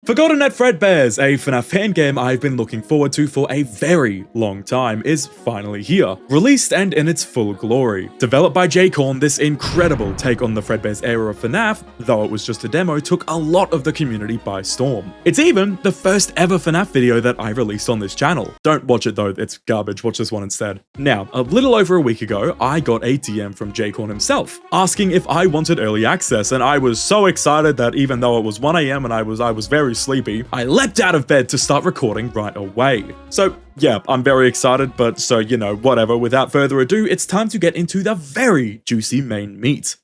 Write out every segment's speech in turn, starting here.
Forgotten at Fredbear's, a FNAF fan game I've been looking forward to for a very long time, is finally here, released and in its full glory. Developed by J-Corn, this incredible take on the Fredbear's era of FNAF, though it was just a demo, took a lot of the community by storm. It's even the first ever FNAF video that I released on this channel. Don't watch it though, it's garbage, watch this one instead. Now, a little over a week ago, I got a DM from J-Corn himself, asking if I wanted early access, and I was so excited that even though it was 1 AM and I was very sleepy, I leapt out of bed to start recording right away. So yeah, I'm very excited, but so you know, whatever, without further ado, it's time to get into the very juicy main meat.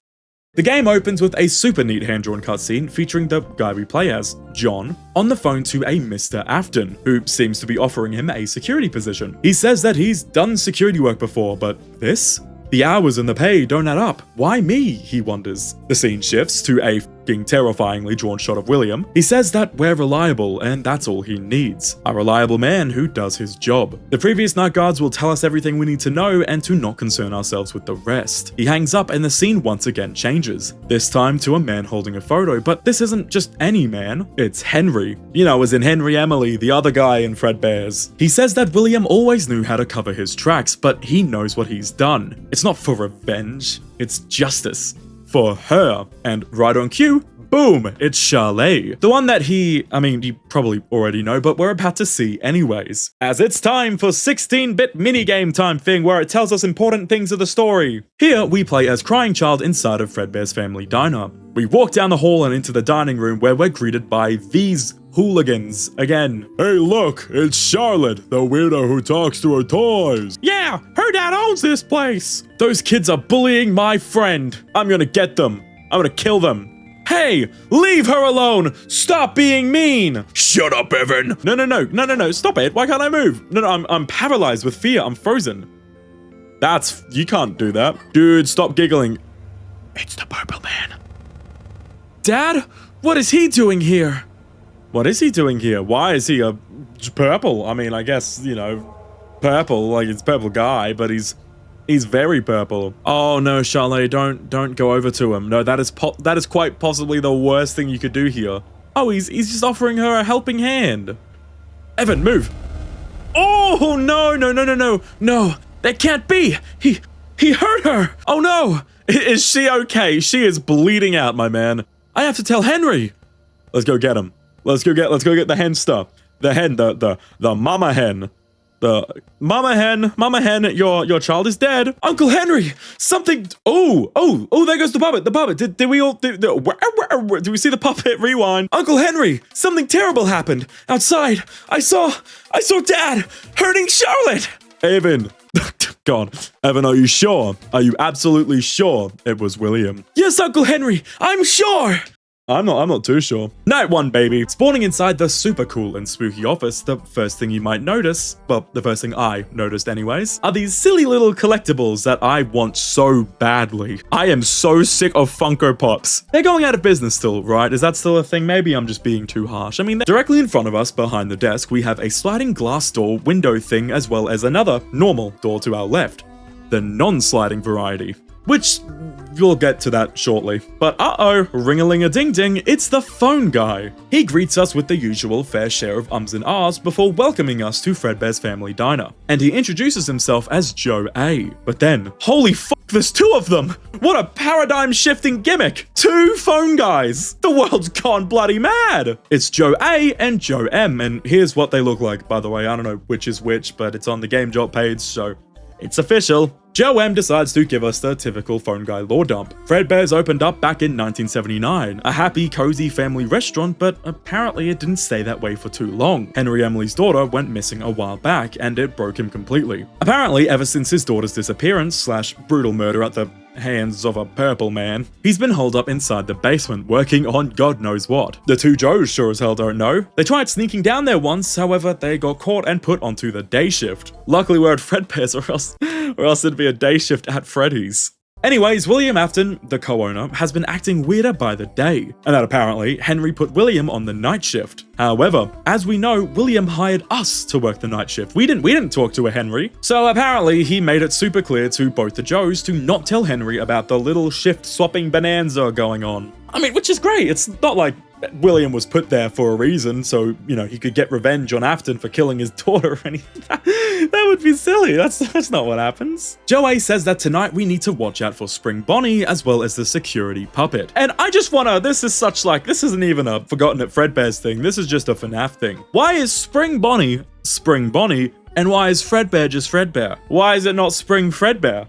The game opens with a super neat hand-drawn cutscene featuring the guy we play as, John, on the phone to a Mr. Afton, who seems to be offering him a security position. He says that he's done security work before, but this? The hours and the pay don't add up. Why me? He wonders. The scene shifts to a f***ing terrifyingly drawn shot of William. He says that we're reliable and that's all he needs. A reliable man who does his job. The previous night guards will tell us everything we need to know and to not concern ourselves with the rest. He hangs up and the scene once again changes. This time to a man holding a photo, but this isn't just any man. It's Henry. You know, as in Henry Emily, the other guy in Fredbear's. He says that William always knew how to cover his tracks, but he knows what he's done. It's not for revenge, it's justice. For her. And right on cue, boom, it's alllll. The one that you probably already know, but we're about to see anyways. As it's time for 16-bit minigame time thing where it tells us important things of the story. Here, we play as Crying Child inside of Fredbear's family diner. We walk down the hall and into the dining room where we're greeted by these hooligans again. Hey look, it's Charlotte, the weirdo who talks to her toys. Yeah, her dad owns this place. Those kids are bullying my friend. I'm gonna get them. I'm gonna kill them. Hey, leave her alone! Stop being mean! Shut up, Evan! No, stop it, why can't I move? No, I'm paralyzed with fear, I'm frozen. You can't do that. Dude, stop giggling. It's the purple man. Dad, what is he doing here? What is he doing here? Why is he a purple? I mean, I guess, you know, purple, like it's purple guy, but he's very purple. Oh no, alllll, don't go over to him. No, that is quite possibly the worst thing you could do here. Oh, he's just offering her a helping hand. Evan, move. Oh, no, that can't be. He hurt her. Oh no. Is she okay? She is bleeding out, my man. I have to tell Henry. Let's go get him. Let's go get the hen stuff. The hen, the mama hen. The mama hen, your child is dead. Uncle Henry, something. Oh, there goes the puppet. The puppet. Did we all? Did we see the puppet rewind? Uncle Henry, something terrible happened outside. I saw Dad hurting Charlotte. Evan. God, Evan, are you sure? Are you absolutely sure it was William? Yes, Uncle Henry, I'm sure. I'm not too sure. Night 1, baby. Spawning inside the super cool and spooky office, the first thing you might notice, well, the first thing I noticed anyways, are these silly little collectibles that I want so badly. I am so sick of Funko Pops. They're going out of business still, right? Is that still a thing? Maybe I'm just being too harsh. I mean, directly in front of us, behind the desk, we have a sliding glass door window thing, as well as another normal door to our left. The non-sliding variety. Which, we'll get to that shortly. But uh-oh, ring-a-ling-a-ding-ding, it's the phone guy. He greets us with the usual fair share of ums and ahs before welcoming us to Fredbear's family diner. And he introduces himself as Joe A. But then, holy fuck, there's 2 of them! What a paradigm-shifting gimmick! 2 phone guys! The world's gone bloody mad! It's Joe A and Joe M, and here's what they look like, by the way. I don't know which is which, but it's on the Game Jolt page, so it's official. Joe M decides to give us the typical phone guy lore dump. Fredbear's opened up back in 1979, a happy, cozy family restaurant, but apparently it didn't stay that way for too long. Henry Emily's daughter went missing a while back, and it broke him completely. Apparently, ever since his daughter's disappearance / brutal murder at the hands of a purple man, he's been holed up inside the basement, working on God knows what. The 2 Joes sure as hell don't know. They tried sneaking down there once, however, they got caught and put onto the day shift. Luckily we're at Fredbear's, or else it'd be a day shift at Freddy's. Anyways, William Afton, the co-owner, has been acting weirder by the day, and that apparently Henry put William on the night shift. However, as we know, William hired us to work the night shift. We didn't talk to a Henry. So apparently he made it super clear to both the Joes to not tell Henry about the little shift swapping bonanza going on. I mean, which is great. It's not like William was put there for a reason, so, you know, he could get revenge on Afton for killing his daughter or anything. That would be silly. That's not what happens. Joey says that tonight we need to watch out for Spring Bonnie as well as the security puppet. And I just wanna, this isn't even a Forgotten at Fredbear's thing, this is just a FNAF thing. Why is Spring Bonnie, and why is Fredbear just Fredbear? Why is it not Spring Fredbear?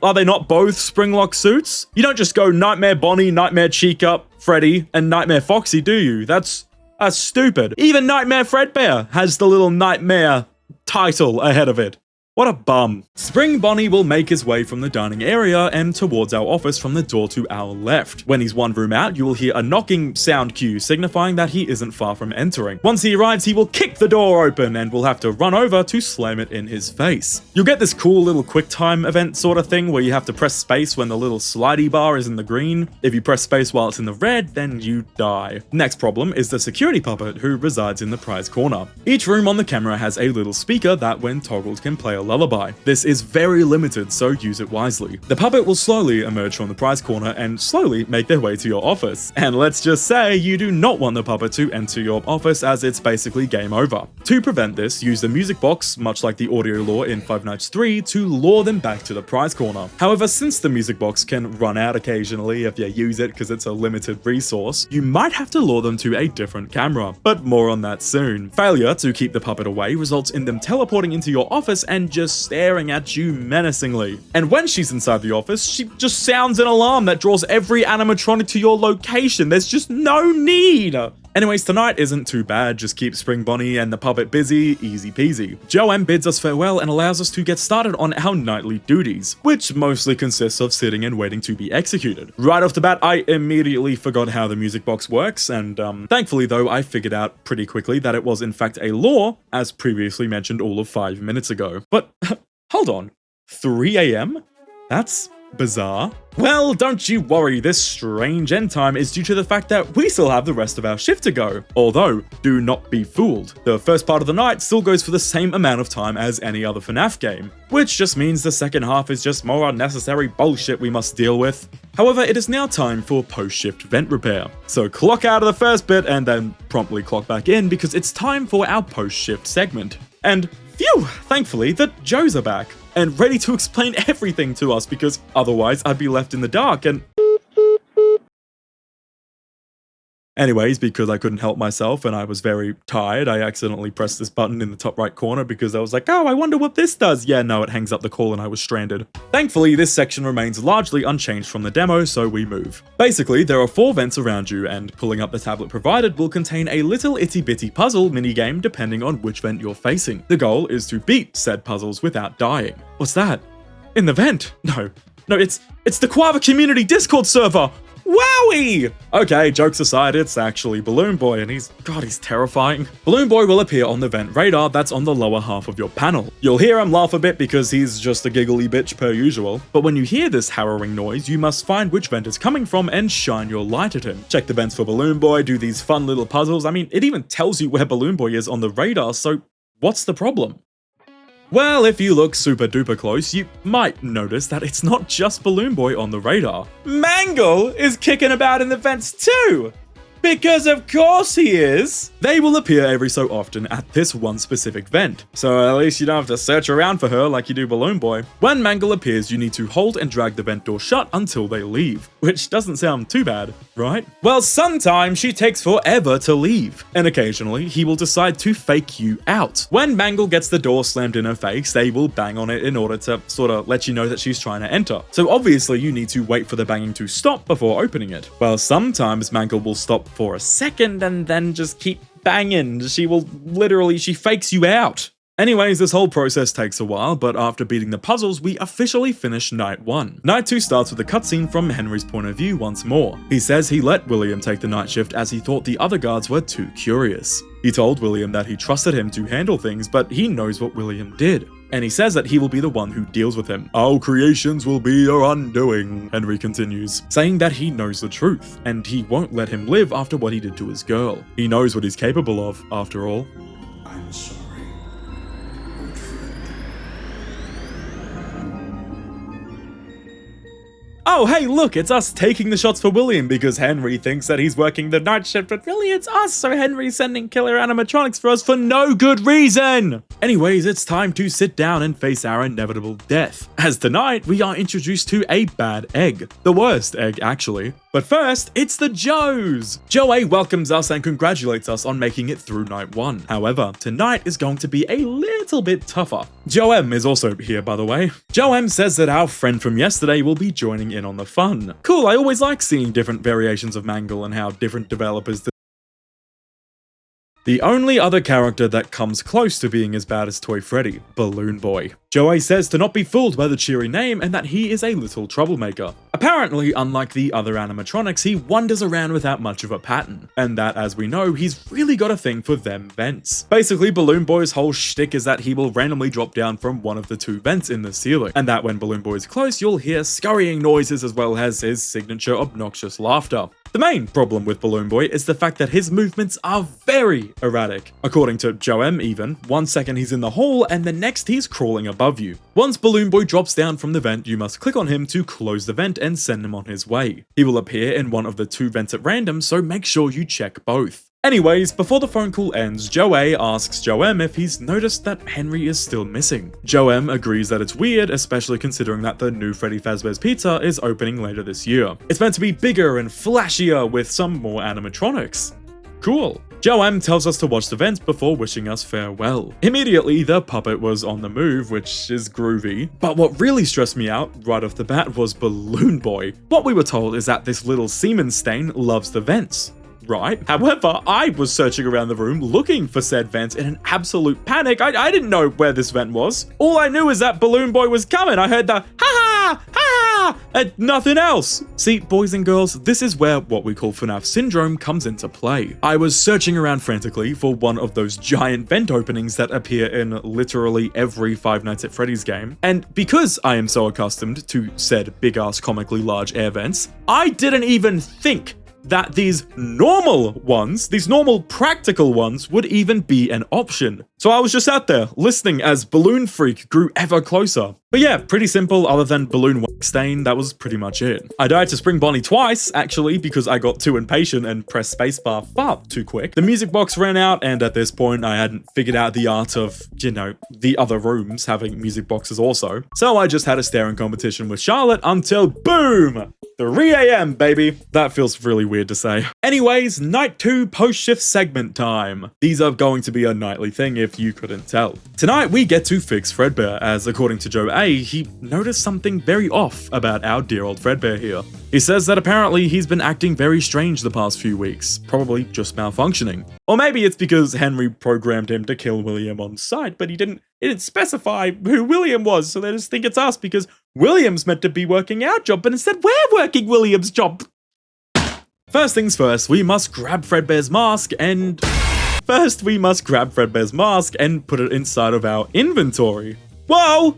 Are they not both Springlock suits? You don't just go Nightmare Bonnie, Nightmare Chica, Freddy, and Nightmare Foxy, do you? That's stupid. Even Nightmare Fredbear has the little Nightmare title ahead of it. What a bum. Spring Bonnie will make his way from the dining area and towards our office from the door to our left. When he's one room out, you will hear a knocking sound cue signifying that he isn't far from entering. Once he arrives, he will kick the door open and we'll have to run over to slam it in his face. You'll get this cool little quick time event sort of thing where you have to press space when the little slidey bar is in the green. If you press space while it's in the red, then you die. Next problem is the security puppet who resides in the prize corner. Each room on the camera has a little speaker that when toggled can play a lullaby. This is very limited, so use it wisely. The puppet will slowly emerge from the prize corner and slowly make their way to your office. And let's just say you do not want the puppet to enter your office as it's basically game over. To prevent this, use the music box, much like the audio lure in Five Nights 3, to lure them back to the prize corner. However, since the music box can run out occasionally if you use it because it's a limited resource, you might have to lure them to a different camera. But more on that soon. Failure to keep the puppet away results in them teleporting into your office and just staring at you menacingly. And when she's inside the office, she just sounds an alarm that draws every animatronic to your location. There's just no need. Anyways, tonight isn't too bad, just keep Spring Bonnie and the puppet busy, easy peasy. Joanne bids us farewell and allows us to get started on our nightly duties, which mostly consists of sitting and waiting to be executed. Right off the bat, I immediately forgot how the music box works, and thankfully though, I figured out pretty quickly that it was in fact a lure, as previously mentioned all of 5 minutes ago. But hold on, 3 AM? That's bizarre. Well, don't you worry, this strange end time is due to the fact that we still have the rest of our shift to go. Although, do not be fooled. The first part of the night still goes for the same amount of time as any other FNAF game, which just means the second half is just more unnecessary bullshit we must deal with. However, it is now time for post-shift vent repair. So clock out of the first bit and then promptly clock back in because it's time for our post-shift segment. And phew, thankfully that Joes are back and ready to explain everything to us because otherwise I'd be left in the dark and... Anyways, because I couldn't help myself and I was very tired, I accidentally pressed this button in the top right corner because I was like, oh, I wonder what this does. Yeah, no, it hangs up the call and I was stranded. Thankfully, this section remains largely unchanged from the demo, so we move. Basically, there are 4 vents around you and pulling up the tablet provided will contain a little itty bitty puzzle minigame depending on which vent you're facing. The goal is to beat said puzzles without dying. What's that? In the vent? No, it's the Kuava community Discord server! Wowie! Okay, jokes aside, it's actually Balloon Boy, and he's terrifying. Balloon Boy will appear on the vent radar that's on the lower half of your panel. You'll hear him laugh a bit because he's just a giggly bitch per usual, but when you hear this harrowing noise, you must find which vent it's coming from and shine your light at him. Check the vents for Balloon Boy, do these fun little puzzles. I mean, it even tells you where Balloon Boy is on the radar, so what's the problem? Well, if you look super duper close, you might notice that it's not just Balloon Boy on the radar. Mangle is kicking about in the vents too! Because of course he is! They will appear every so often at this one specific vent, so at least you don't have to search around for her like you do Balloon Boy. When Mangle appears, you need to hold and drag the vent door shut until they leave, which doesn't sound too bad, right? Well, sometimes she takes forever to leave, and occasionally he will decide to fake you out. When Mangle gets the door slammed in her face, they will bang on it in order to sort of let you know that she's trying to enter. So obviously you need to wait for the banging to stop before opening it. Well, sometimes Mangle will stop for a second and then just keep banging. She fakes you out. Anyways, this whole process takes a while, but after beating the puzzles, we officially finish night 1. Night 2 starts with a cutscene from Henry's point of view once more. He says he let William take the night shift as he thought the other guards were too curious. He told William that he trusted him to handle things, but he knows what William did. And he says that he will be the one who deals with him. Our creations will be your undoing, Henry continues, saying that he knows the truth, and he won't let him live after what he did to his girl. He knows what he's capable of, after all. I'm sorry. oh hey look, it's us taking the shots for William because Henry thinks that he's working the night shift, but really it's us, so Henry's sending killer animatronics for us for no good reason. Anyways, it's time to sit down and face our inevitable death, as tonight we are introduced to a bad egg. The worst egg, actually. But first, it's the Joes! Joe A welcomes us and congratulates us on making it through night 1. However, tonight is going to be a little bit tougher. Joe M is also here, by the way. Joe M says that our friend from yesterday will be joining in on the fun. Cool, I always like seeing different variations of Mangle and how different developers the only other character that comes close to being as bad as Toy Freddy, Balloon Boy. Joey says to not be fooled by the cheery name and that he is a little troublemaker. Apparently, unlike the other animatronics, he wanders around without much of a pattern, and that, as we know, he's really got a thing for them vents. Basically, Balloon Boy's whole shtick is that he will randomly drop down from one of the 2 vents in the ceiling, and that when Balloon Boy is close, you'll hear scurrying noises as well as his signature obnoxious laughter. The main problem with Balloon Boy is the fact that his movements are very erratic. According to Joe M even, one second he's in the hall and the next he's crawling above you. Once Balloon Boy drops down from the vent, you must click on him to close the vent and send him on his way. He will appear in one of the 2 vents at random, so make sure you check both. Anyways, before the phone call ends, Joe A asks Joe M if he's noticed that Henry is still missing. Joe M agrees that it's weird, especially considering that the new Freddy Fazbear's Pizza is opening later this year. It's meant to be bigger and flashier with some more animatronics. Cool. Joe M tells us to watch the vents before wishing us farewell. Immediately, the puppet was on the move, which is groovy. But what really stressed me out right off the bat was Balloon Boy. What we were told is that this little semen stain loves the vents. Right. However, I was searching around the room looking for said vents in an absolute panic. I didn't know where this vent was. All I knew is that Balloon Boy was coming. I heard the ha ha and nothing else. See, boys and girls, this is where what we call FNAF syndrome comes into play. I was searching around frantically for one of those giant vent openings that appear in literally every Five Nights at Freddy's game. And because I am so accustomed to said big-ass comically large air vents, I didn't even think that these normal ones, these normal practical ones, would even be an option. So I was just out there listening as Balloon Freak grew ever closer. But yeah, pretty simple. Other than balloon wax stain, that was pretty much it. I died to Spring Bonnie twice, actually, because I got too impatient and pressed spacebar far too quick. The music box ran out, and at this point I hadn't figured out the art of, you know, the other rooms having music boxes also. So I just had a staring competition with Charlotte until boom! 3 AM, baby. That feels really weird to say. Anyways, night 2 post-shift segment time. These are going to be a nightly thing if you couldn't tell. Tonight we get to fix Fredbear, as according to Joe A, he noticed something very off about our dear old Fredbear here. He says that apparently he's been acting very strange the past few weeks, probably just malfunctioning. Or maybe it's because Henry programmed him to kill William on sight, but he didn't specify who William was, so they just think it's us because William's meant to be working our job, but instead we're working William's job. First things first, we must grab Fredbear's mask and put it inside of our inventory. Whoa!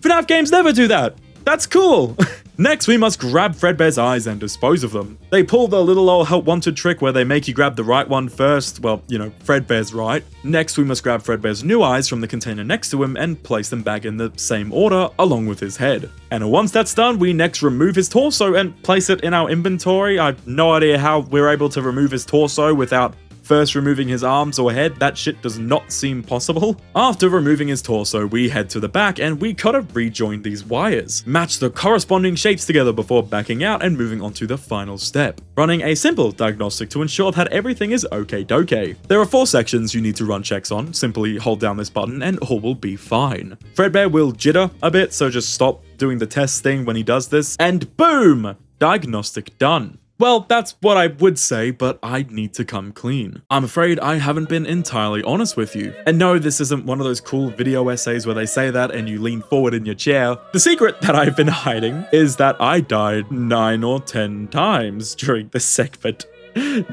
FNAF games never do that! That's cool! Next, we must grab Fredbear's eyes and dispose of them. They pull the little old help wanted trick where they make you grab the right one first. Well, you know, Fredbear's right. Next, we must grab Fredbear's new eyes from the container next to him and place them back in the same order along with his head. And once that's done, we next remove his torso and place it in our inventory. I have no idea how we're able to remove his torso without first removing his arms or head. That shit does not seem possible. After removing his torso, we head to the back and we gotta rejoin these wires, match the corresponding shapes together before backing out and moving on to the final step, running a simple diagnostic to ensure that everything is okay-doke. There are 4 sections you need to run checks on. Simply hold down this button and all will be fine. Fredbear will jitter a bit, so just stop doing the test thing when he does this, and boom! Diagnostic done. Well, that's what I would say, but I'd need to come clean. I'm afraid I haven't been entirely honest with you. And no, this isn't one of those cool video essays where they say that and you lean forward in your chair. The secret that I've been hiding is that I died 9 or 10 times during this segment.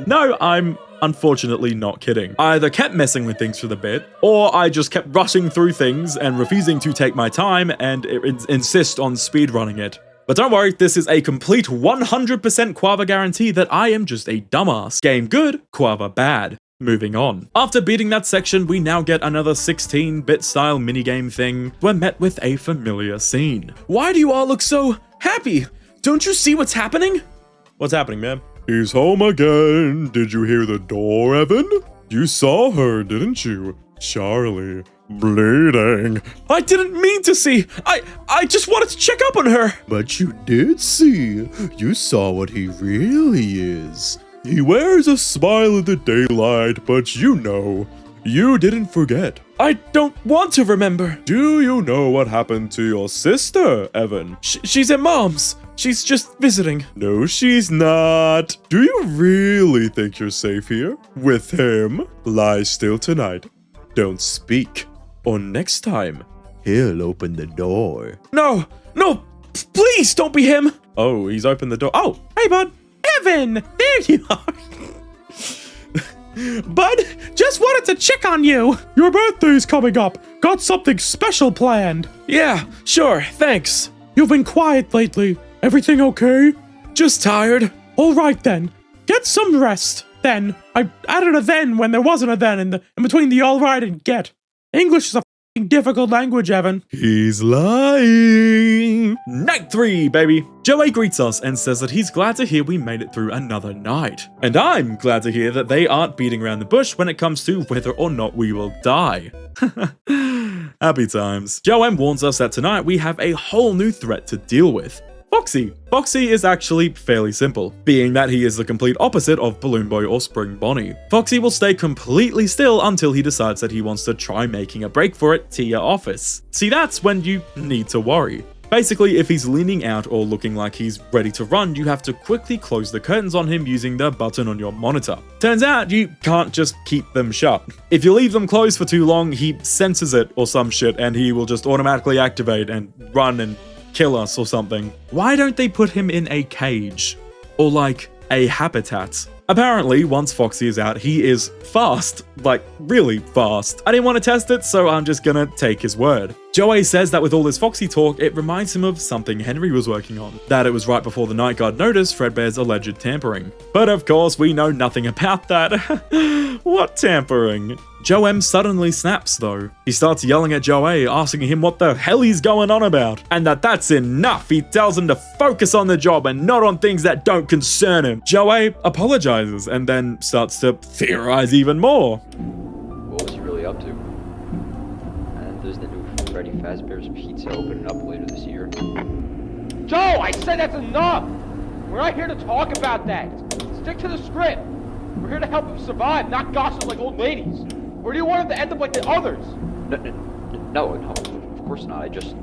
No, I'm unfortunately not kidding. I either kept messing with things for the bit, or I just kept rushing through things and refusing to take my time and insist on speedrunning it. But don't worry, this is a complete 100% Kuava guarantee that I am just a dumbass. Game good, Kuava bad. Moving on. After beating that section, we now get another 16-bit style minigame thing. We're met with a familiar scene. Why do you all look so happy? don't you see what's happening? What's happening, man? He's home again. Did you hear the door, Evan? You saw her, didn't you? Charlie, bleeding. I didn't mean to see. I just wanted to check up on her. But you did see. You saw what he really is. He wears a smile in the daylight, but you know, you didn't forget. I don't want to remember. Do you know what happened to your sister, Evan? She's at Mom's. She's just visiting. No, she's not. Do you really think you're safe here? With him? Lie still tonight. Don't speak. Or next time, he'll open the door. No, please don't be him. Oh, he's opened the door. Oh, hey, bud. Evan, there you are. Bud, just wanted to check on you. Your birthday's coming up. Got something special planned. Yeah, sure, thanks. You've been quiet lately. Everything okay? Just tired. All right then. Get some rest. Then. I added a then when there wasn't a then in between the all right and get. English is a f***ing difficult language, Evan. He's lying. Night 3, baby. Joey greets us and says that he's glad to hear we made it through another night. And I'm glad to hear that they aren't beating around the bush when it comes to whether or not we will die. Happy times. Joem warns us that tonight we have a whole new threat to deal with. Foxy. Foxy is actually fairly simple, being that he is the complete opposite of Balloon Boy or Spring Bonnie. Foxy will stay completely still until he decides that he wants to try making a break for it to your office. See, that's when you need to worry. Basically, if he's leaning out or looking like he's ready to run, you have to quickly close the curtains on him using the button on your monitor. Turns out, you can't just keep them shut. If you leave them closed for too long, he senses it or some shit and he will just automatically activate and run and kill us or something. Why don't they put him in a cage? Or like a habitat? Apparently, once Foxy is out, he is fast. Like, really fast. I didn't want to test it, so I'm just gonna take his word. Joey says that with all this Foxy talk, it reminds him of something Henry was working on. That it was right before the nightguard noticed Fredbear's alleged tampering. But of course, we know nothing about that. What tampering? Joem suddenly snaps though. He starts yelling at Joey, asking him what the hell he's going on about. And that's enough. He tells him to focus on the job and not on things that don't concern him. Joey apologizes and then starts to theorize even more. What was he really up to? And there's the new Freddy Fazbear's Pizza opening up later this year. Joe, I said that's enough! We're not here to talk about that. Stick to the script. We're here to help him survive, not gossip like old ladies. Or do you want him to end up like the others? No, of course not. I just...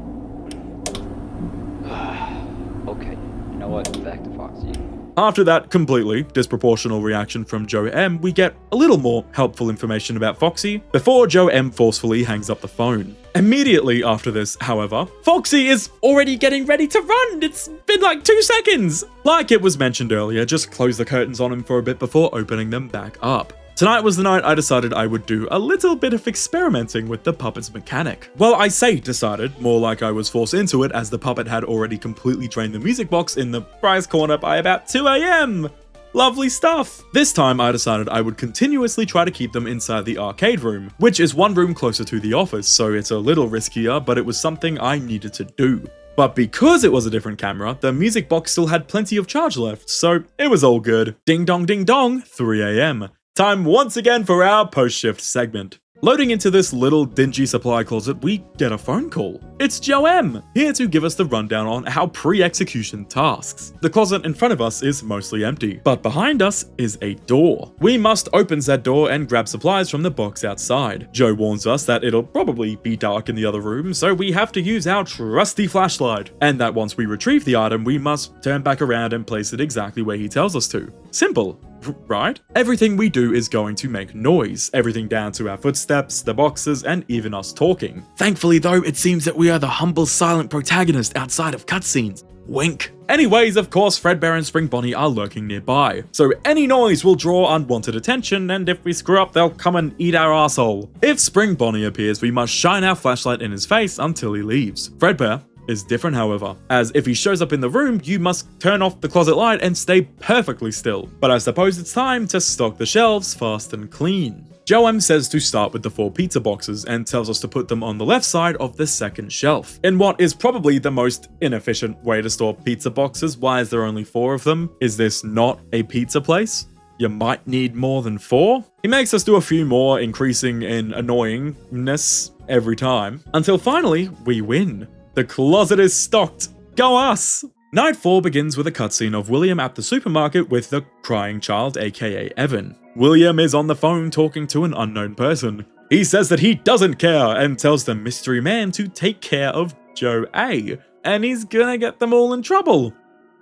Okay, you know what? Back to Foxy. After that completely disproportional reaction from Joe M, we get a little more helpful information about Foxy before Joe M forcefully hangs up the phone. Immediately after this, however, Foxy is already getting ready to run. It's been like 2 seconds. Like it was mentioned earlier, just close the curtains on him for a bit before opening them back up. Tonight was the night I decided I would do a little bit of experimenting with the puppet's mechanic. Well, I say decided, more like I was forced into it as the puppet had already completely drained the music box in the prize corner by about 2 AM. Lovely stuff. This time I decided I would continuously try to keep them inside the arcade room, which is one room closer to the office, so it's a little riskier, but it was something I needed to do. But because it was a different camera, the music box still had plenty of charge left, so it was all good. Ding dong, 3 AM. Time once again for our post-shift segment. Loading into this little dingy supply closet, we get a phone call. It's Joe M, here to give us the rundown on our pre-execution tasks. The closet in front of us is mostly empty, but behind us is a door. We must open said door and grab supplies from the box outside. Joe warns us that it'll probably be dark in the other room, so we have to use our trusty flashlight, and that once we retrieve the item, we must turn back around and place it exactly where he tells us to. Simple, right? Everything we do is going to make noise, everything down to our footsteps, the boxes, and even us talking. Thankfully though, it seems that we are the humble silent protagonist outside of cutscenes. Wink. Anyways, of course, Fredbear and Spring Bonnie are lurking nearby, so any noise will draw unwanted attention, and if we screw up, they'll come and eat our asshole. If Spring Bonnie appears, we must shine our flashlight in his face until he leaves. Fredbear is different, however, as if he shows up in the room, you must turn off the closet light and stay perfectly still. But I suppose it's time to stock the shelves fast and clean. Joem says to start with the 4 pizza boxes and tells us to put them on the left side of the second shelf. In what is probably the most inefficient way to store pizza boxes, why is there only 4 of them? Is this not a pizza place? You might need more than 4? He makes us do a few more, increasing in annoyingness every time, until finally we win. The closet is stocked. Go us! Night 4 begins with a cutscene of William at the supermarket with the crying child, aka Evan. William is on the phone talking to an unknown person. He says that he doesn't care and tells the mystery man to take care of Joe A, and he's gonna get them all in trouble.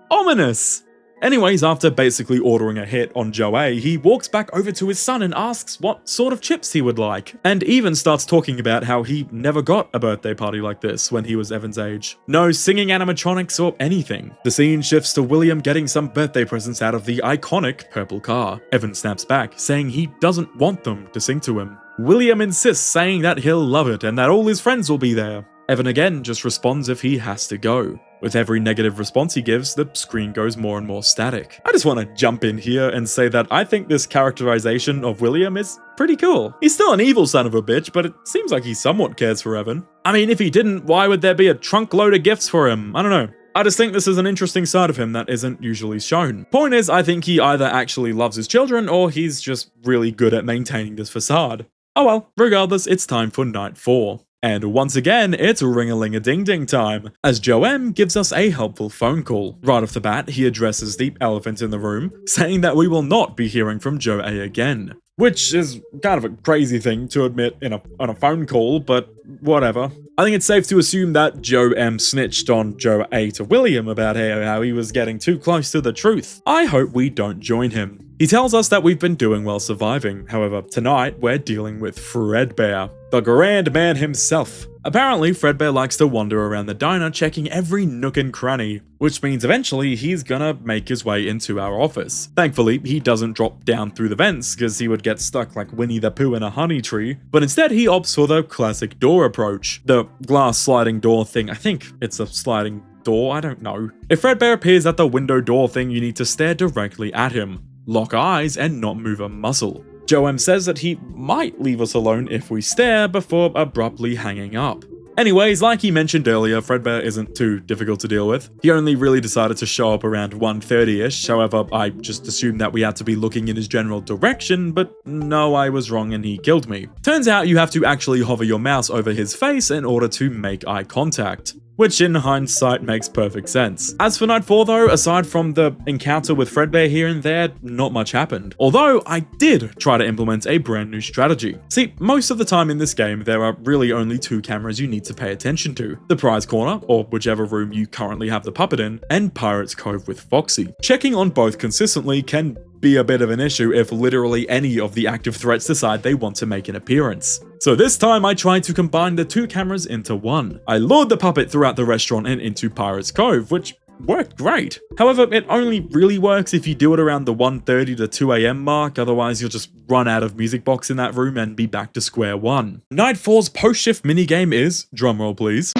Ominous! Anyways, after basically ordering a hit on Joe A, he walks back over to his son and asks what sort of chips he would like, and even starts talking about how he never got a birthday party like this when he was Evan's age. No singing animatronics or anything. The scene shifts to William getting some birthday presents out of the iconic purple car. Evan snaps back, saying he doesn't want them to sing to him. William insists, saying that he'll love it and that all his friends will be there. Evan again just responds if he has to go. With every negative response he gives, the screen goes more and more static. I just want to jump in here and say that I think this characterization of William is pretty cool. He's still an evil son of a bitch, but it seems like he somewhat cares for Evan. I mean, if he didn't, why would there be a trunk load of gifts for him? I don't know. I just think this is an interesting side of him that isn't usually shown. Point is, I think he either actually loves his children or he's just really good at maintaining this facade. Oh well, regardless, it's time for night 4. And once again, it's ring-a-ling-a-ding-ding time, as Joem gives us a helpful phone call. Right off the bat, he addresses the elephant in the room, saying that we will not be hearing from Joe A again. Which is kind of a crazy thing to admit on a phone call, but whatever. I think it's safe to assume that Joe M snitched on Joe A to William about how he was getting too close to the truth. I hope we don't join him. He tells us that we've been doing well surviving. However, tonight we're dealing with Fredbear, the grand man himself. Apparently, Fredbear likes to wander around the diner checking every nook and cranny, which means eventually he's gonna make his way into our office. Thankfully, he doesn't drop down through the vents because he would get stuck like Winnie the Pooh in a honey tree, but instead he opts for the classic door approach. The glass sliding door thing, I think it's a sliding door, I don't know. If Fredbear appears at the window door thing, you need to stare directly at him, lock eyes, and not move a muscle. Joem says that he might leave us alone if we stare before abruptly hanging up. Anyways, like he mentioned earlier, Fredbear isn't too difficult to deal with. He only really decided to show up around 1:30ish, however, I just assumed that we had to be looking in his general direction, but no, I was wrong and he killed me. Turns out you have to actually hover your mouse over his face in order to make eye contact, which in hindsight makes perfect sense. As for night 4 though, aside from the encounter with Fredbear here and there, not much happened. Although I did try to implement a brand new strategy. See, most of the time in this game, there are really only 2 cameras you need to pay attention to. The prize corner, or whichever room you currently have the puppet in, and Pirate's Cove with Foxy. Checking on both consistently can be a bit of an issue if literally any of the active threats decide they want to make an appearance. So this time I tried to combine the 2 cameras into one. I lured the puppet throughout the restaurant and into Pirate's Cove, which worked great. However, it only really works if you do it around the 1:30 to 2 AM mark, otherwise you'll just run out of music box in that room and be back to square one. Night 4's post-shift minigame is, drumroll please,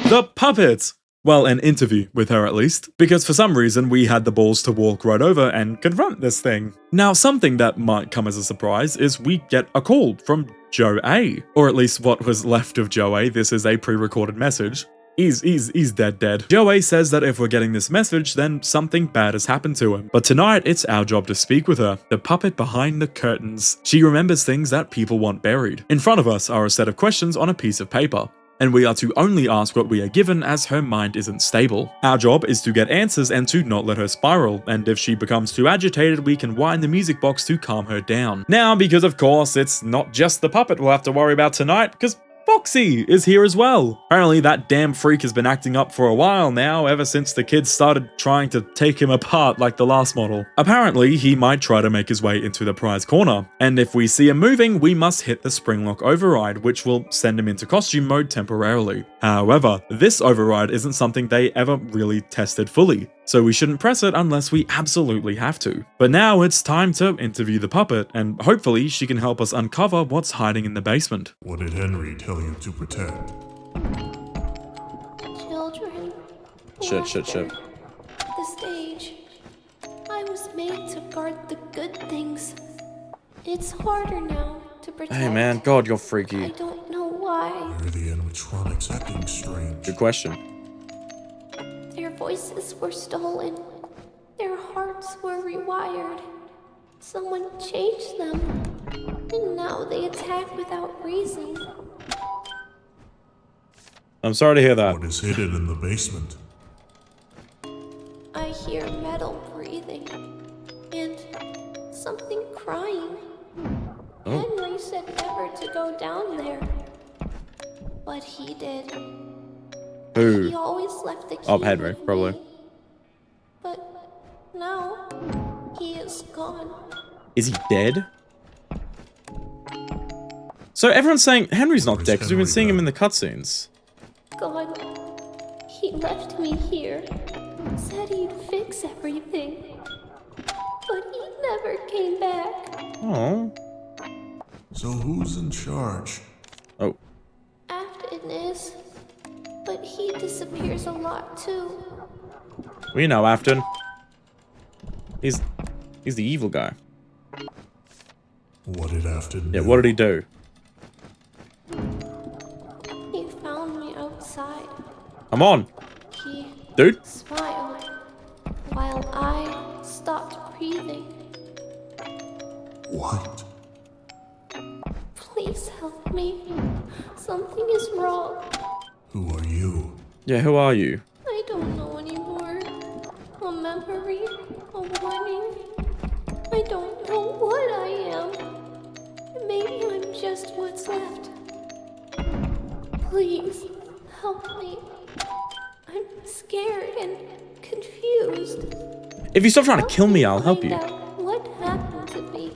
the puppet. Well, an interview with her at least, because for some reason we had the balls to walk right over and confront this thing. Now, something that might come as a surprise is we get a call from Joe A, or at least what was left of Joe A. This is a pre-recorded message. He's dead. Joe A says that if we're getting this message, then something bad has happened to him. But tonight, it's our job to speak with her, the puppet behind the curtains. She remembers things that people want buried. In front of us are a set of questions on a piece of paper, and we are to only ask what we are given as her mind isn't stable. Our job is to get answers and to not let her spiral, and if she becomes too agitated, we can wind the music box to calm her down. Now, because of course, it's not just the puppet we'll have to worry about tonight, because Foxy is here as well. Apparently that damn freak has been acting up for a while now, ever since the kids started trying to take him apart like the last model. Apparently he might try to make his way into the prize corner, and if we see him moving, we must hit the spring lock override, which will send him into costume mode temporarily. However, this override isn't something they ever really tested fully, so we shouldn't press it unless we absolutely have to. But now it's time to interview the puppet, and hopefully she can help us uncover what's hiding in the basement. What did Henry tell you to protect? Children. Shit. The stage. I was made to guard the good things. It's harder now to protect. Hey man, God, you're I freaky. don't know why. Are the animatronics acting strange? Good question. Their voices were stolen. Their hearts were rewired. Someone changed them. And now they attack without reason. I'm sorry to hear that. What is hidden in the basement? I hear metal breathing. And something crying. Oh. Henry said never to go down there. But he did. Who? He always left the key Oh, Henry, with probably. me. But now he is gone. Is he dead? So everyone's saying Henry's not Where's dead because we've been Henry seeing him now? in the cutscenes. Gone. He left me here. Said he'd fix everything. But he never came back. Oh. So who's in charge? Oh. Afton is. But he disappears a lot too. We know Afton. He's the evil guy. What did Afton Yeah, do? what did he do? He found me outside. Come on, He dude. smiled while I stopped breathing. What? Please help me. Something is wrong. Who are you? Yeah, who are you? I don't know anymore. A memory, a warning. I don't know what I am. Maybe I'm just what's left. Please help me. I'm scared and confused. If you stop trying to kill me, I'll help Find you. out what happened to me.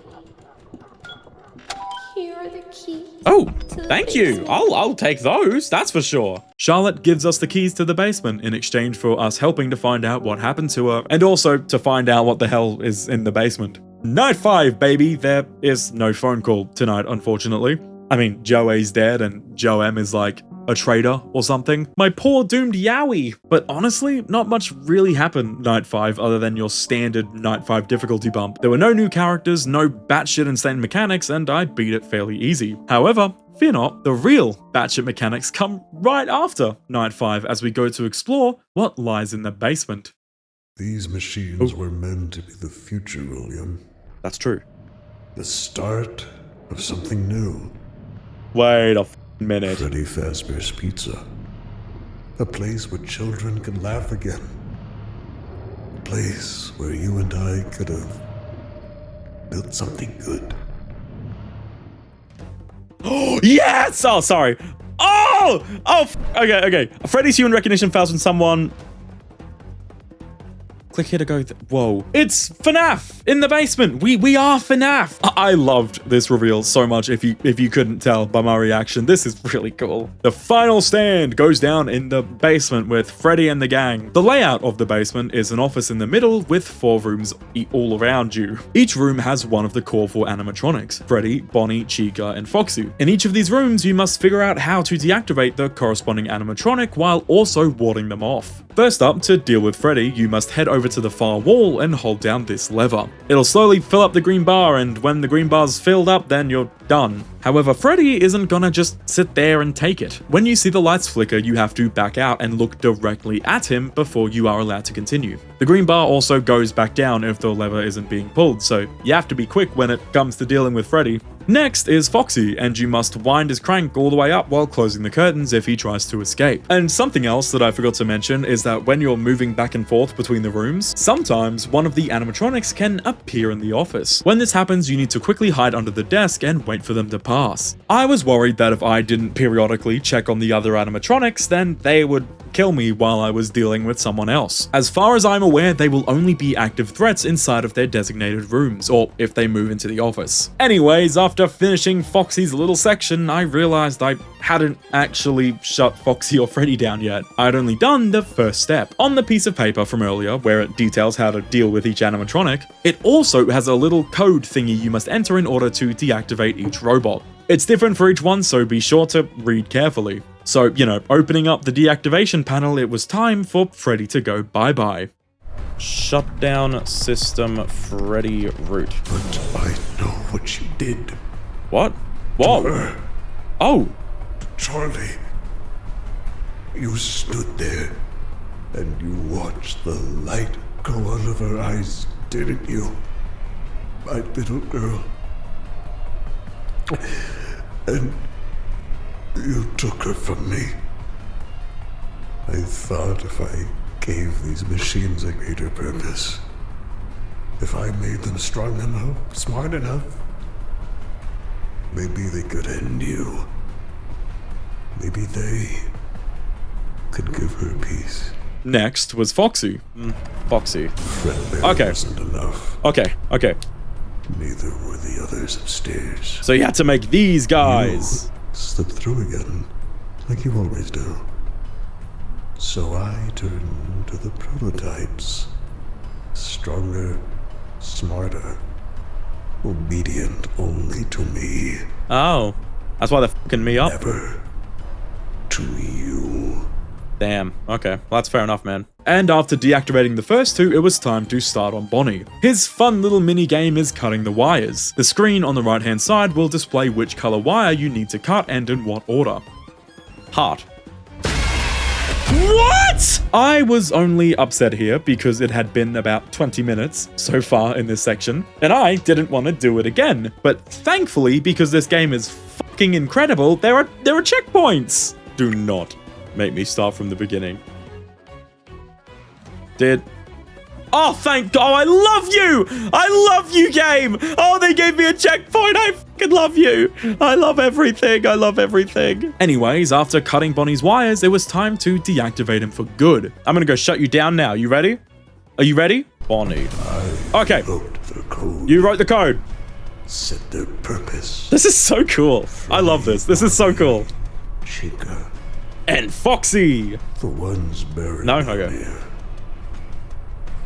Here are the keys. Oh, to the thank you. basement. I'll take those, that's for sure. Charlotte gives us the keys to the basement in exchange for us helping to find out what happened to her, and also to find out what the hell is in the basement. Night 5, baby. There is no phone call tonight, unfortunately. I mean, Joey's dead and Joem is like a traitor or something. My poor doomed Yowie. But honestly, not much really happened night 5 other than your standard night 5 difficulty bump. There were no new characters, no batshit insane mechanics, and I beat it fairly easy. However, fear not, the real batshit mechanics come right after night 5 as we go to explore what lies in the basement. These machines were meant to be the future, William. That's true. The start of something new. Wait a minute. Freddy Fazbear's Pizza. A place where children can laugh again. A place where you and I could have built something good. Oh, yes! Oh, sorry. Oh! Okay. Freddy's human recognition fails when someone... Click here to go. Whoa. It's FNAF in the basement. We are FNAF. I loved this reveal so much if you couldn't tell by my reaction. This is really cool. The final stand goes down in the basement with Freddy and the gang. The layout of the basement is an office in the middle with 4 rooms all around you. Each room has one of the core 4 animatronics, Freddy, Bonnie, Chica, and Foxy. In each of these rooms, you must figure out how to deactivate the corresponding animatronic while also warding them off. First up, to deal with Freddy, you must head over to the far wall and hold down this lever. It'll slowly fill up the green bar, and when the green bar's filled up, then you're done. However, Freddy isn't gonna just sit there and take it. When you see the lights flicker, you have to back out and look directly at him before you are allowed to continue. The green bar also goes back down if the lever isn't being pulled, so you have to be quick when it comes to dealing with Freddy. Next is Foxy, and you must wind his crank all the way up while closing the curtains if he tries to escape. And something else that I forgot to mention is that when you're moving back and forth between the rooms, sometimes one of the animatronics can appear in the office. When this happens, you need to quickly hide under the desk and wait for them to pass. I was worried that if I didn't periodically check on the other animatronics, then they would kill me while I was dealing with someone else. As far as I'm aware, they will only be active threats inside of their designated rooms, or if they move into the office. Anyways, after finishing Foxy's little section, I realized I hadn't actually shut Foxy or Freddy down yet. I'd only done the first step. On the piece of paper from earlier, where it details how to deal with each animatronic, it also has a little code thingy you must enter in order to deactivate each robot. It's different for each one, so be sure to read carefully. So, opening up the deactivation panel, it was time for Freddy to go bye-bye. Shut down system Freddy root. But I know what you did. What? Whoa. Her, Oh. Charlie. You stood there and you watched the light go out of her eyes, didn't you? My little girl. And you took her from me. I thought if I gave these machines a greater purpose, if I made them strong enough, smart enough, maybe they could end you. Maybe they could give her peace. Next was Foxy. Foxy. Fredbear Okay. wasn't enough. Okay. Neither were the others upstairs. So you had to make these guys. You slipped through again, like you always do. So I turned to the prototypes. Stronger, smarter, obedient only to me. Oh. That's why they're fucking me up. Never to you. Damn. Okay. Well, that's fair enough, man. And after deactivating the first two, it was time to start on Bonnie. His fun little mini game is cutting the wires. The screen on the right hand side will display which color wire you need to cut and in what order. Heart. What? I was only upset here because it had been about 20 minutes so far in this section, and I didn't want to do it again. But thankfully, because this game is fucking incredible, there are checkpoints. Do not make me start from the beginning. Oh, thank God. Oh, I love you. I love you, game. Oh, they gave me a checkpoint. I fucking love you. I love everything. I love everything. Anyways, after cutting Bonnie's wires, it was time to deactivate him for good. I'm going to go shut you down now. You ready? Are you ready? Bonnie. Okay. Wrote the code. You wrote the code. Set their purpose. This is so cool. I love this. This is so cool. Chica. And Foxy. The ones buried No? down Okay. here.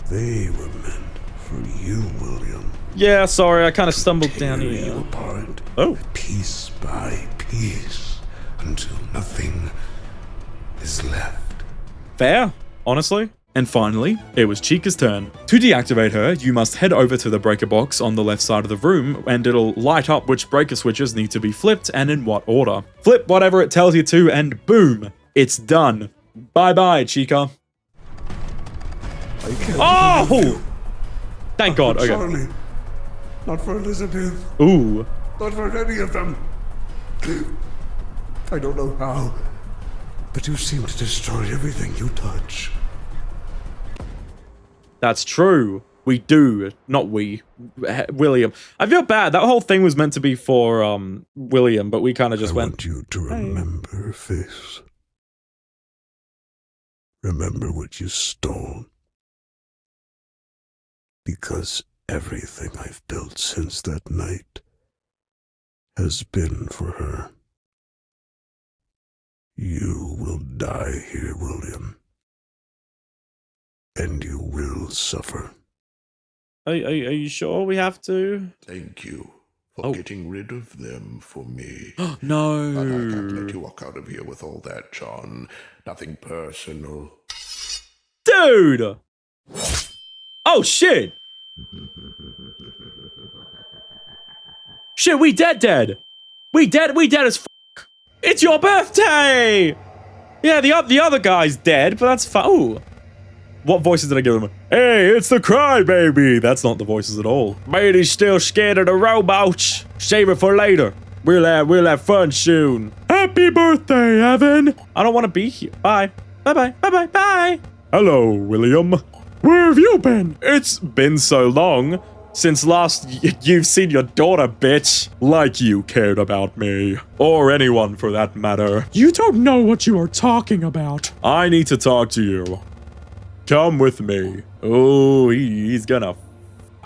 They were meant for you, William. Yeah, sorry. I kind of stumbled down Tear you here. apart, Oh. piece by piece, until nothing is left. Fair, honestly. And finally, it was Chica's turn. To deactivate her, you must head over to the breaker box on the left side of the room, and it'll light up which breaker switches need to be flipped and in what order. Flip whatever it tells you to, and boom, it's done. Bye-bye, Chica. I can't Oh! believe you. Thank God, For okay. Charlie. Not for Elizabeth. Ooh. Not for any of them. I don't know how, but you seem to destroy everything you touch. That's true. We do. Not we. William. I feel bad. That whole thing was meant to be for, William, but we kind of just I went... want you to remember this. Remember what you stole. Because everything I've built since that night has been for her. You will die here, William. And you will suffer. Are you sure we have to? Thank you for getting rid of them for me. No. But I can't let you walk out of here with all that, John. Nothing personal. Dude! Oh, shit! Shit, we dead. We dead as fuck. It's your birthday! Yeah, the other guy's dead, but that's fine. Ooh. What voices did I give him? Hey, it's the crybaby! That's not the voices at all. Matey's still scared of the robots. Save it for later. We'll have fun soon. Happy birthday, Evan! I don't want to be here. Bye. Bye. Hello, William. Where have you been? It's been so long. Since last you've seen your daughter, bitch. Like you cared about me. Or anyone for that matter. You don't know what you are talking about. I need to talk to you. Come with me. Oh, he's gonna f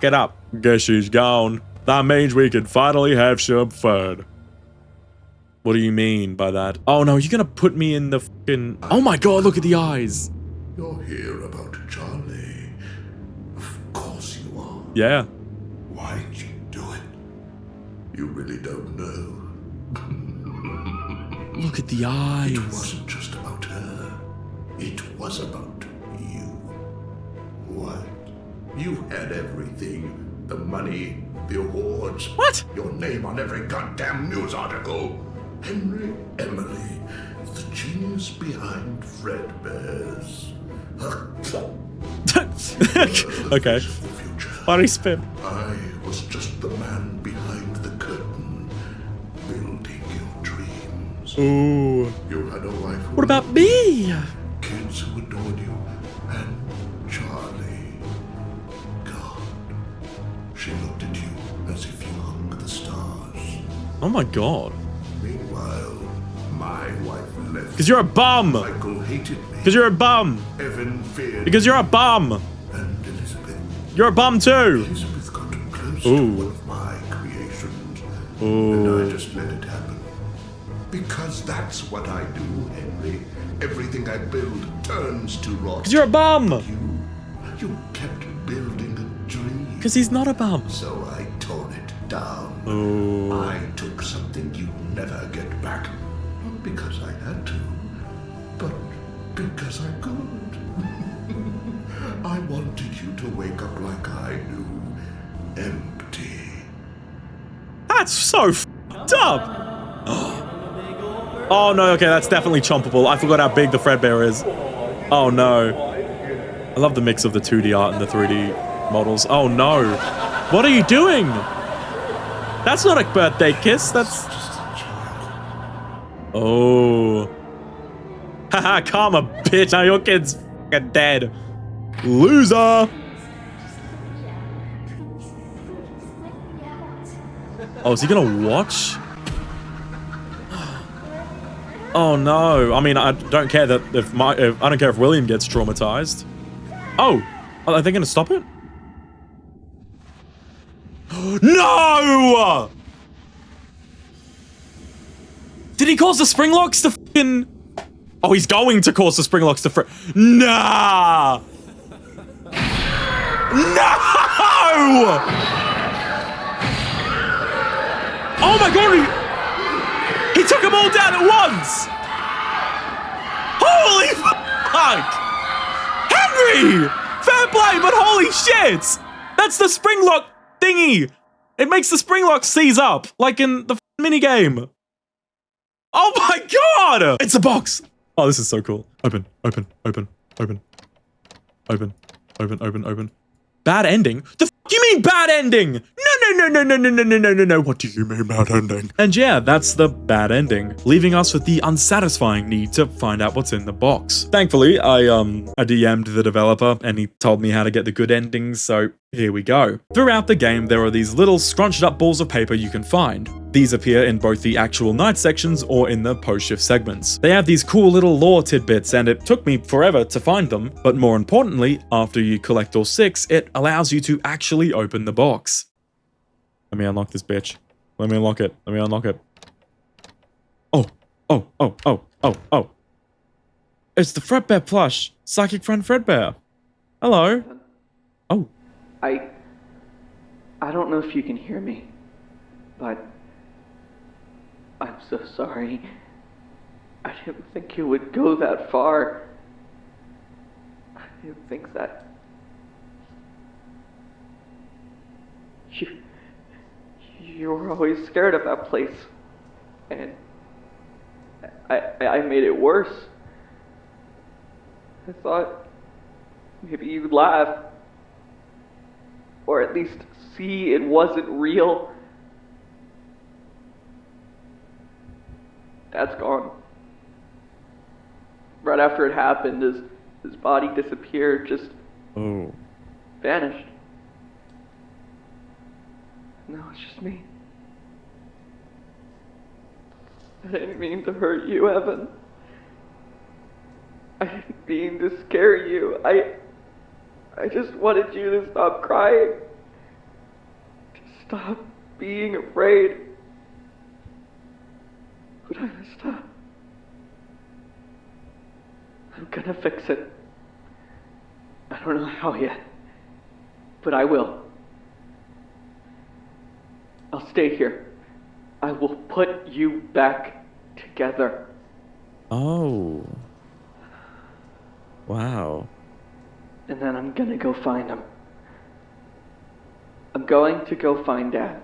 it up. Guess she's gone. That means we can finally have some fun. What do you mean by that? Oh no, you're gonna put me in the fucking... Oh my God, look at the eyes. You're here about Charlie. Of course you are. Yeah. Why'd you do it? You really don't know. Look at the eyes. It wasn't just about her. It was about you. What You had everything. The money, the awards. What? Your name on every goddamn news article. Henry Emily, the genius behind Fredbear's. Okay. The future. Funny spin. I was just the man behind the curtain, building your dreams. Ooh. You had a wife who What about me? kids who adored you, and Charlie. God, she looked at you as if you hung the stars. Oh my god. Meanwhile, my wife left. Because you're a bum. Michael hated me. Because you're a bum. Evan feared. Because you're a bum. And Elizabeth. You're a bum too. Elizabeth got too close Ooh. to one of my creations. Ooh. And I just let it happen. Because that's what I do, Henry. Everything I build turns to rot. Because you're a bum. You kept building a dream. Because he's not a bum. So I tore it down. Ooh. I took something you'd never get back. Not because I had to, but because I could. I wanted you to wake up like I do. Empty. That's so f***ed up. Oh no, okay, that's definitely chompable. I forgot how big the Fredbear is. Oh no. I love the mix of the 2D art and the 3D models. Oh no. What are you doing? That's not a birthday kiss, that's... Oh. Haha, karma, bitch. Now your kid's f***ing dead. Loser. Oh, is he gonna watch? Oh no! I mean, I don't care that if I don't care if William gets traumatized. Oh, are they gonna stop it? No! Did he cause the spring locks to fucking? Oh, he's going to cause the spring locks to Nah! No! Oh my god! He took them all down at once! Holy fuck! Henry! Fair play, but holy shit! That's the spring lock thingy! It makes the spring lock seize up, like in the minigame. Oh my god! It's a box! Oh, this is so cool. Open, open, open, open. Open, open, open, open. Bad ending? The f you mean bad ending? No. What do you mean bad ending? And yeah, that's the bad ending, leaving us with the unsatisfying need to find out what's in the box. Thankfully, I DM'd the developer and he told me how to get the good endings, so here we go. Throughout the game, there are these little scrunched up balls of paper you can find. These appear in both the actual night sections or in the post-shift segments. They have these cool little lore tidbits and it took me forever to find them, but more importantly, after you collect all 6, it allows you to actually open the box. Let me unlock this bitch. Let me unlock it. Let me unlock it. Oh. It's the Fredbear plush. Psychic friend Fredbear. Hello. Oh. I don't know if you can hear me, but I'm so sorry. I didn't think you would go that far. I didn't think that you were always scared of that place, and I made it worse. I thought maybe you'd laugh, or at least see it wasn't real. Dad's gone. Right after it happened, his body disappeared, just vanished. Now it's just me. I didn't mean to hurt you, Evan. I didn't mean to scare you. I just wanted you to stop crying. To stop being afraid. But I messed up. I'm gonna fix it. I don't know how yet, but I will. I'll stay here. I will put you back together. Oh. Wow. And then I'm gonna go find him. I'm going to go find Dad.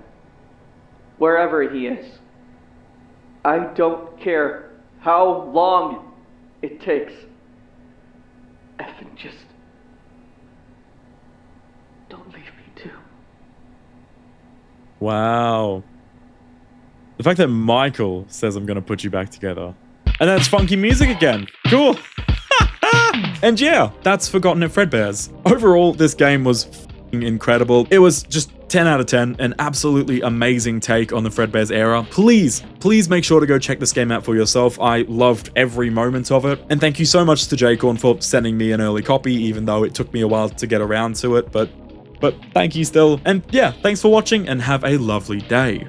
Wherever he is. I don't care how long it takes. Effing just don't leave me too. Wow. The fact that Michael says I'm gonna put you back together. And then it's funky music again. Cool. And yeah, that's Forgotten at Fredbear's. Overall, this game was f***ing incredible. It was just 10 out of 10, an absolutely amazing take on the Fredbear's era. Please make sure to go check this game out for yourself. I loved every moment of it. And thank you so much to Jcorn for sending me an early copy, even though it took me a while to get around to it, but thank you still. And yeah, thanks for watching and have a lovely day.